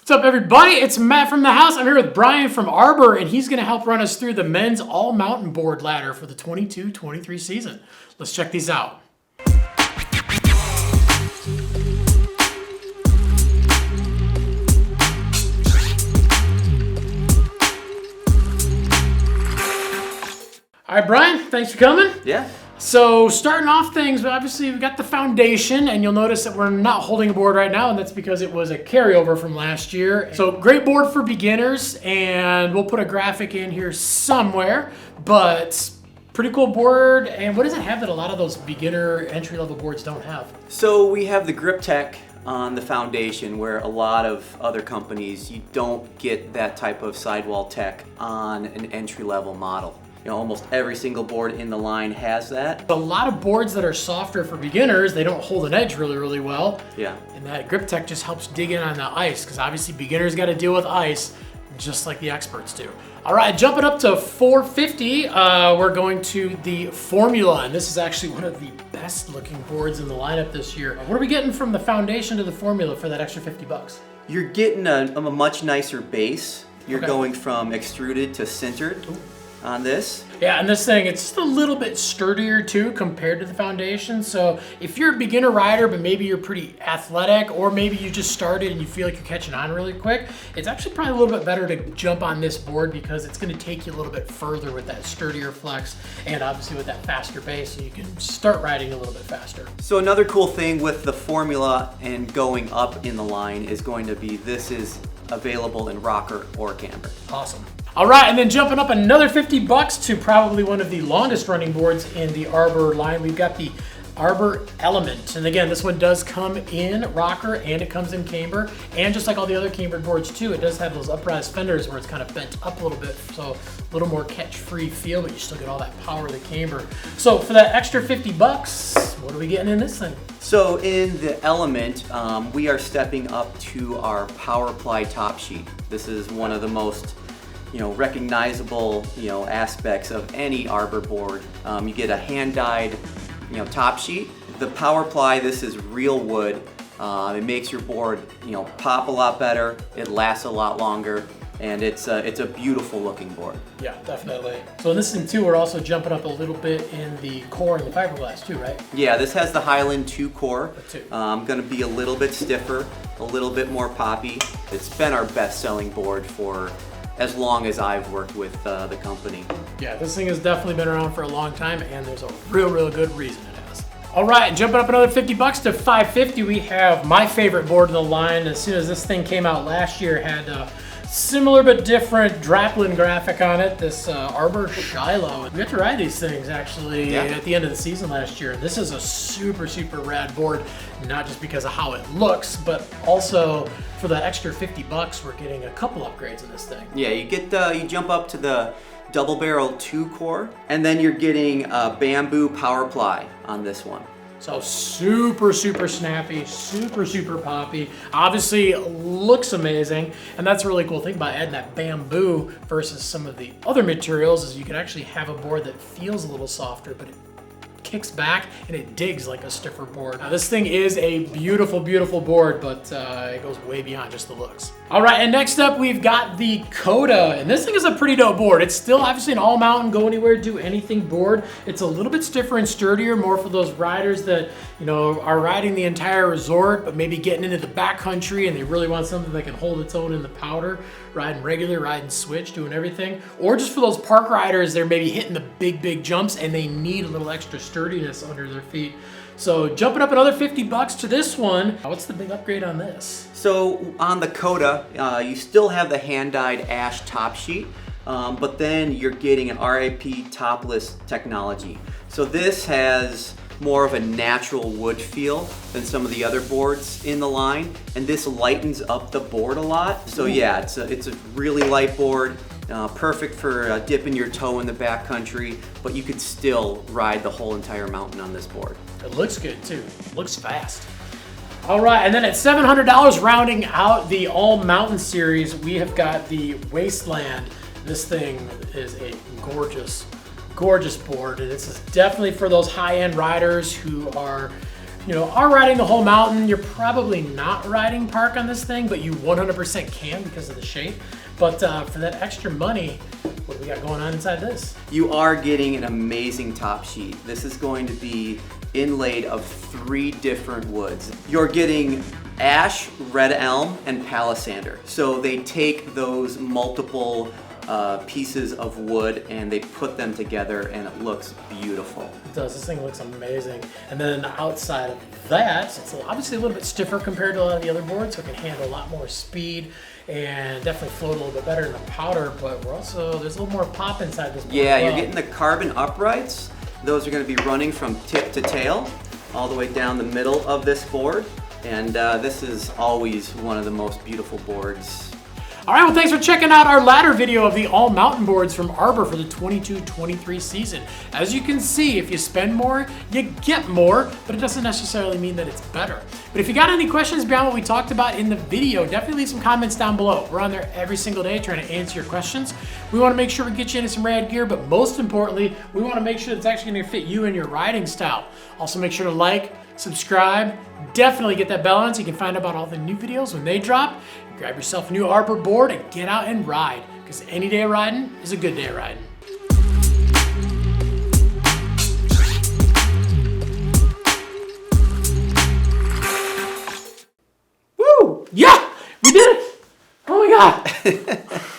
What's up, everybody? It's Matt from the house. I'm here with Brian from Arbor, and he's going to help run us through the men's all-mountain board ladder for the 22-23 season. Let's check these out. All right, Brian, thanks for coming. Yeah. So starting off things, obviously we've got the foundation, and you'll notice that we're not holding a board right now, and that's because it was a carryover from last year. So great board for beginners, and we'll put a graphic in here somewhere, but pretty cool board. And what does it have that a lot of those beginner entry-level boards don't have? So we have the grip tech on the foundation, where a lot of other companies, you don't get that type of sidewall tech on an entry-level model. You know, almost every single board in the line has that. A lot of boards that are softer for beginners, they don't hold an edge really well. Yeah. And that grip tech just helps dig in on the ice, because obviously beginners got to deal with ice just like the experts do. All right, jumping up to 450, we're going to the Formula, and this is actually one of the best looking boards in the lineup this year. What are we getting from the foundation to the Formula for that extra 50 bucks? You're getting a much nicer base. You're Okay. going from extruded to sintered. Ooh. On this. Yeah, and this thing, it's just a little bit sturdier too compared to the foundation. So if you're a beginner rider, but maybe you're pretty athletic, or maybe you just started and you feel like you're catching on really quick, it's actually probably a little bit better to jump on this board, because it's gonna take you a little bit further with that sturdier flex, and obviously with that faster base, so you can start riding a little bit faster. So another cool thing with the Formula and going up in the line is going to be, this is available in rocker or camber. Awesome. All right, and then jumping up another 50 bucks to probably one of the longest running boards in the Arbor line, we've got the Arbor Element. And again, this one does come in rocker and it comes in camber. And just like all the other cambered boards too, it does have those upraised fenders where it's kind of bent up a little bit. So a little more catch-free feel, but you still get all that power of the camber. So for that extra 50 bucks, what are we getting in this thing? So in the Element, we are stepping up to our Power Ply top sheet. This is one of the most recognizable, aspects of any Arbor board. You get a hand-dyed, top sheet. The Power Ply, this is real wood. It makes your board, pop a lot better. It lasts a lot longer, and it's a beautiful looking board. Yeah, definitely. So in this thing too, we're also jumping up a little bit in the core and the fiberglass too, right? Yeah, this has the Highland 2 core. The 2. Going to be a little bit stiffer, a little bit more poppy. It's been our best-selling board for as long as I've worked with the company. Yeah, this thing has definitely been around for a long time, and there's a real good reason it has. All right, jumping up another 50 bucks to 550, we have my favorite board in the line. As soon as this thing came out last year, it had a similar but different Draplin graphic on it, this Arbor Shiloh. We got to ride these things actually at the end of the season last year. This is a super rad board, not just because of how it looks, but also for that extra 50 bucks, we're getting a couple upgrades in this thing. Yeah, you jump up to the double barrel 2 core, and then you're getting a bamboo Power Ply on this one. So super snappy, super poppy. Obviously looks amazing, and that's a really cool thing about adding that bamboo versus some of the other materials, is you can actually have a board that feels a little softer, but it kicks back and it digs like a stiffer board. Now, this thing is a beautiful board, but it goes way beyond just the looks. All right, and next up we've got the Coda, and this thing is a pretty dope board. It's still obviously an all mountain, go anywhere, do anything board. It's a little bit stiffer and sturdier, more for those riders that are riding the entire resort, but maybe getting into the backcountry and they really want something that can hold its own in the powder, riding regular, riding switch, doing everything. Or just for those park riders, they're maybe hitting the big jumps and they need a little extra sturdiness under their feet. So jumping up another 50 bucks to this one. What's the big upgrade on this? So on the Coda, you still have the hand-dyed ash top sheet, but then you're getting an RIP topless technology. So this has more of a natural wood feel than some of the other boards in the line, and this lightens up the board a lot. So yeah, it's a really light board, perfect for dipping your toe in the backcountry, but you could still ride the whole entire mountain on this board. It looks good too. It looks fast. All right, and then at $700, rounding out the All Mountain series, we have got the Wasteland. This thing is a gorgeous board, and this is definitely for those high-end riders who are you know, are riding the whole mountain, you're probably not riding park on this thing, but you 100% can because of the shape. But for that extra money, what do we got going on inside this? You are getting an amazing top sheet. This is going to be inlaid of 3 different woods. You're getting ash, red elm, and palisander. So they take those multiple pieces of wood and they put them together and it looks beautiful. It does. This thing looks amazing. And then outside of that, it's obviously a little bit stiffer compared to a lot of the other boards, so it can handle a lot more speed and definitely float a little bit better in the powder, but we're also, there's a little more pop inside this board. Yeah, you're getting the carbon uprights. Those are going to be running from tip to tail all the way down the middle of this board. And this is always one of the most beautiful boards. All right, well, thanks for checking out our ladder video of the all mountain boards from Arbor for the 22-23 season. As you can see, if you spend more, you get more, but it doesn't necessarily mean that it's better. But if you got any questions beyond what we talked about in the video, definitely leave some comments down below. We're on there every single day trying to answer your questions. We want to make sure we get you into some rad gear, but most importantly, we want to make sure it's actually going to fit you and your riding style. Also, make sure to like, subscribe, definitely get that bell on so you can find out about all the new videos when they drop. Grab yourself a new Arbor board and get out and ride, because any day of riding is a good day of riding. Woo! Yeah! We did it! Oh my God!